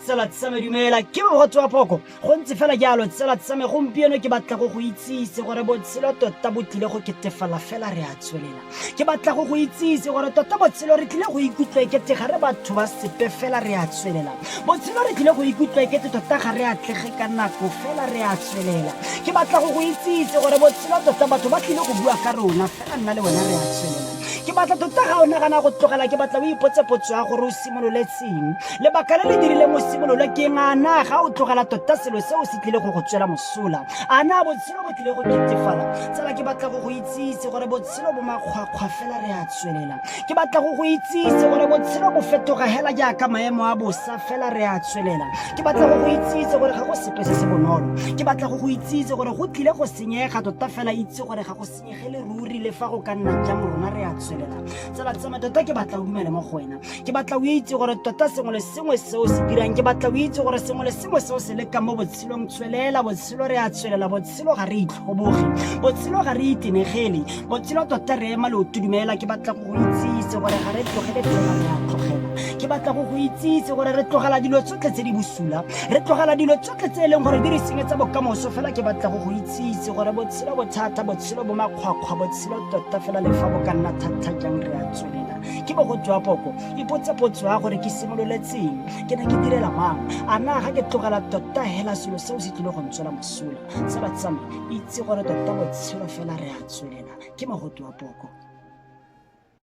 tsala tsa me dumela ke mogotso wa poko go ntse fela jalo tsala tsa me gompieno ke batla go itsise gore botshelo tota bo tlile go ketefala fela re a tswelela ke batla go itsise gore tota botshelo re tlile go ikutlwa ekete ga re batho ba sepe fela re a tswelela botshelo re tlile go ikutlwa ekete tota ga re atlege ka nako fela re a tswelela ke batla go itsise gore botshelo tota batho ba tlile go bua ka rona fela nna le wena re a tswelela ke batla tota ga o nagana go tlogela ke batla o ipotse potso ya gore o simololetseng lebaka le le dirileng o simolole ke ngana ga o tlogela tota selo seo se tlile go go tswela mosola a na botshelo bo tlile go ketefala tsala ke batla go itsise gore botshelo bo makgwakgwa fela re a tswelela ke batla go itsise gore botshelo bo fetoga hela jaaka maemo a bosa fela re a tswelela ke batla go itsise gore ga go sepe se se bonolo ke batla go itsise gore go tlile go senyega tota fela itse gore ga go senyegele ruri le fa go ka nna jang rona re a tswelela tsala tsama tota ke batla o dumele mo go wena ke batla o itse gore tota sengwe le sengwe seo se dirang ke batla o itse gore sengwe le sengwe seo se leka mo botshelong tswelela botshelo re a tswelela botshelo ga re itlhoboge botshelo ga re itenegele botshelo tota re ema leoto dumela ke batla go itsise gore ga re tlogele fela re a tlogela ke batla go itsise gore re tlogela dilo tsotlhe tse di bosula re tlogela dilo tsotlhe tse e leng gore di re senyetsa bokamoso fela ke batla go itsise gore botshelo bothata botshelo bo makgwakgwa botshelo tota fela le fa bo ka nna thata jang re a tswelela ke bo go tswa poko ipotse potso ya gore ke simololetseng ke ne ke direla mang a na ga ke tlogela tota hela selo seo se tlile go ntswela mosola tsala tsame itse gore tota botshelo fela re a tswelela ke mogote wa poko